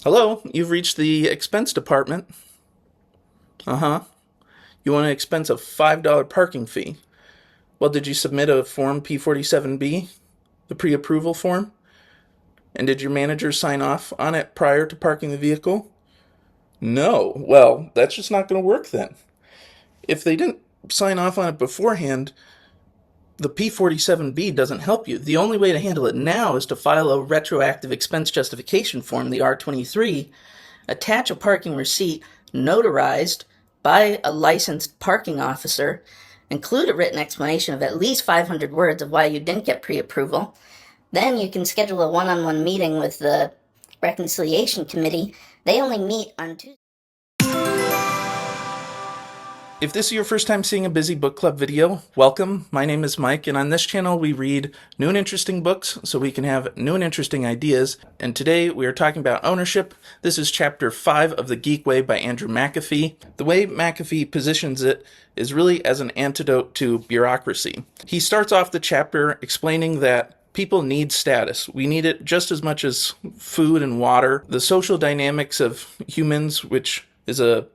Hello, you've reached the expense department. Uh-huh. You want an expense of $5 parking fee. Well, did you submit a Form P47B, the pre-approval form? And did your manager sign off on it prior to parking the vehicle? No. Well, that's just not going to work then. If they didn't sign off on it beforehand, the P47B doesn't help you. The only way to handle it now is to file a retroactive expense justification form, the R23, attach a parking receipt notarized by a licensed parking officer, include a written explanation of at least 500 words of why you didn't get pre-approval. Then you can schedule a one-on-one meeting with the reconciliation committee. They only meet on Tuesday. If this is your first time seeing a Busy Book Club video, welcome. My name is Mike, and on this channel we read new and interesting books so we can have new and interesting ideas. And today we are talking about ownership. This is chapter 5 of The Geek Way by Andrew McAfee. The way McAfee positions it is really as an antidote to bureaucracy. He starts off the chapter explaining that people need status. We need it just as much as food and water. The social dynamics of humans, which is a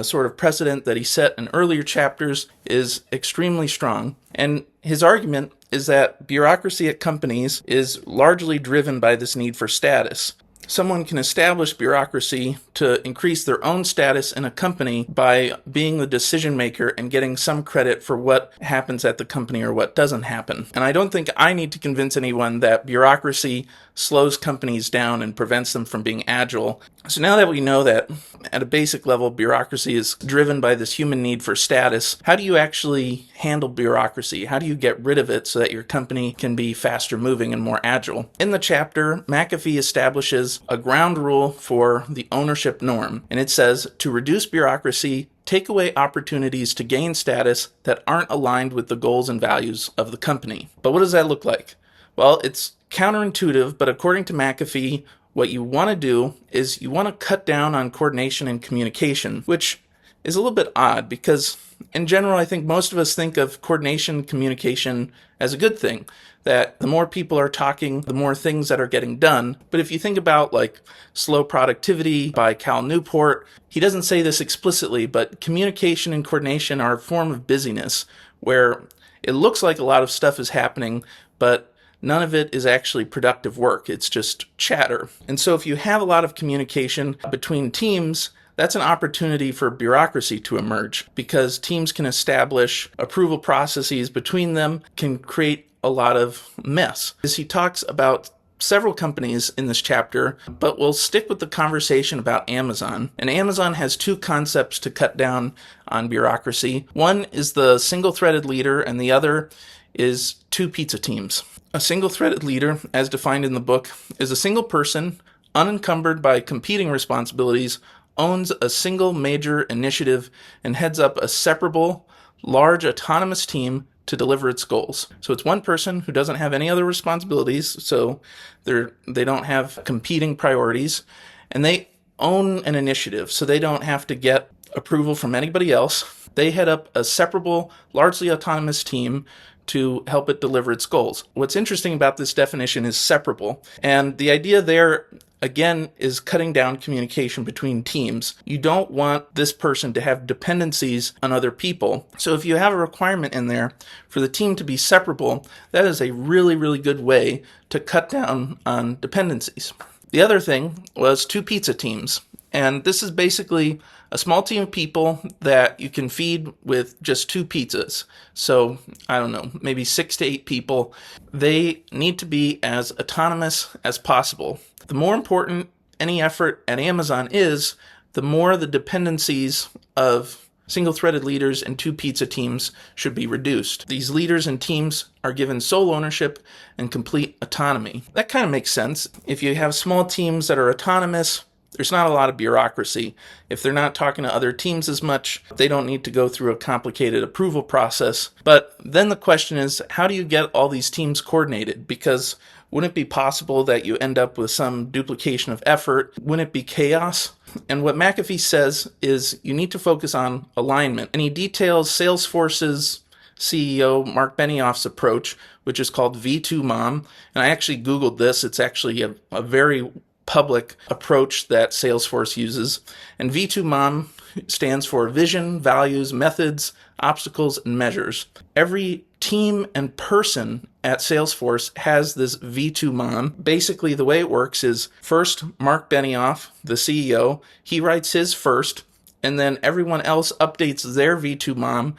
sort of precedent that he set in earlier chapters, is extremely strong. And his argument is that bureaucracy at companies is largely driven by this need for status. Someone can establish bureaucracy to increase their own status in a company by being the decision maker and getting some credit for what happens at the company or what doesn't happen. And I don't think I need to convince anyone that bureaucracy slows companies down and prevents them from being agile. So now that we know that at a basic level bureaucracy is driven by this human need for status, how do you actually handle bureaucracy? How do you get rid of it so that your company can be faster moving and more agile? In the chapter, McAfee establishes a ground rule for the ownership norm, and it says, to reduce bureaucracy, take away opportunities to gain status that aren't aligned with the goals and values of the company. But what does that look like? Well, it's counterintuitive, but according to McAfee, what you want to do is you want to cut down on coordination and communication, which is a little bit odd because in general, I think most of us think of coordination, communication as a good thing, that the more people are talking, the more things that are getting done. But if you think about like Slow Productivity by Cal Newport, he doesn't say this explicitly, but communication and coordination are a form of busyness where it looks like a lot of stuff is happening, but none of it is actually productive work. It's just chatter. And so if you have a lot of communication between teams, that's an opportunity for bureaucracy to emerge because teams can establish approval processes between them, can create a lot of mess. As he talks about several companies in this chapter, but we'll stick with the conversation about Amazon. And Amazon has two concepts to cut down on bureaucracy. One is the single-threaded leader, and the other is two pizza teams. A single-threaded leader, as defined in the book, is a single person, unencumbered by competing responsibilities, owns a single major initiative, and heads up a separable, large autonomous team to deliver its goals. So it's one person who doesn't have any other responsibilities, so they don't have competing priorities, and they own an initiative, so they don't have to get approval from anybody else. They head up a separable, largely autonomous team to help it deliver its goals. What's interesting about this definition is separable, and the idea there again is cutting down communication between teams. You don't want this person to have dependencies on other people. So if you have a requirement in there for the team to be separable, that is a really, really good way to cut down on dependencies. The other thing was two pizza teams. And this is basically a small team of people that you can feed with just two pizzas. So, I don't know, maybe 6 to 8 people. They need to be as autonomous as possible. The more important any effort at Amazon is, the more the dependencies of single-threaded leaders and two pizza teams should be reduced. These leaders and teams are given sole ownership and complete autonomy. That kind of makes sense. If you have small teams that are autonomous, there's not a lot of bureaucracy. If they're not talking to other teams as much, they don't need to go through a complicated approval process. But then the question is, how do you get all these teams coordinated? Because wouldn't it be possible that you end up with some duplication of effort? Wouldn't it be chaos? And what McAfee says is you need to focus on alignment. And he details Salesforce's CEO Mark Benioff's approach, which is called V2MOM. And I actually Googled this. It's actually a very public approach that Salesforce uses. And V2MOM stands for Vision, Values, Methods, Obstacles, and Measures. Every team and person at Salesforce has this V2MOM. Basically, the way it works is first, Mark Benioff, the CEO, he writes his first, and then everyone else updates their V2MOM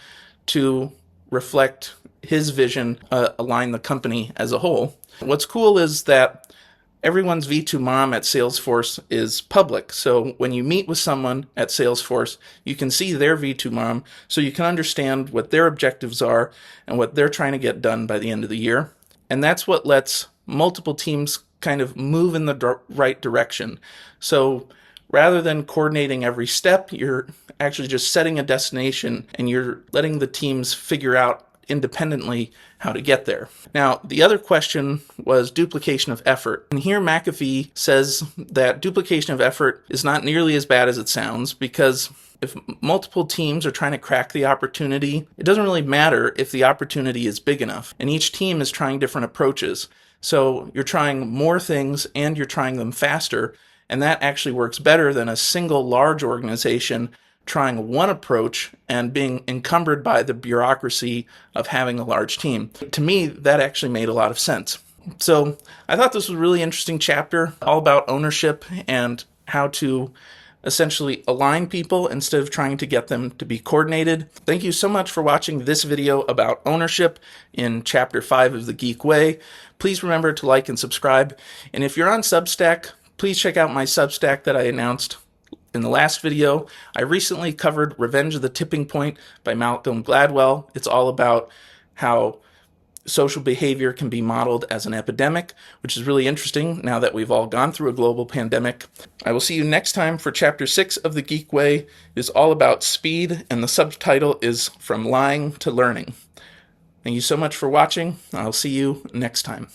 to reflect his vision, align the company as a whole. What's cool is that everyone's V2MOM at Salesforce is public. So when you meet with someone at Salesforce, you can see their V2MOM, so you can understand what their objectives are and what they're trying to get done by the end of the year. And that's what lets multiple teams kind of move in the right direction. So rather than coordinating every step, you're actually just setting a destination and you're letting the teams figure out independently how to get there. Now, the other question was duplication of effort. And here McAfee says that duplication of effort is not nearly as bad as it sounds, because if multiple teams are trying to crack the opportunity, it doesn't really matter if the opportunity is big enough. And each team is trying different approaches. So you're trying more things and you're trying them faster. And that actually works better than a single large organization trying one approach and being encumbered by the bureaucracy of having a large team. To me, that actually made a lot of sense. So I thought this was a really interesting chapter, all about ownership and how to essentially align people instead of trying to get them to be coordinated. Thank you so much for watching this video about ownership in Chapter 5 of the Geek Way. Please remember to like and subscribe. And if you're on Substack, please check out my Substack that I announced in the last video. I recently covered Revenge of the Tipping Point by Malcolm Gladwell. It's all about how social behavior can be modeled as an epidemic, which is really interesting now that we've all gone through a global pandemic. I will see you next time for Chapter 6 of the Geek Way. It is all about speed, and the subtitle is From Lying to Learning. Thank you so much for watching. I'll see you next time.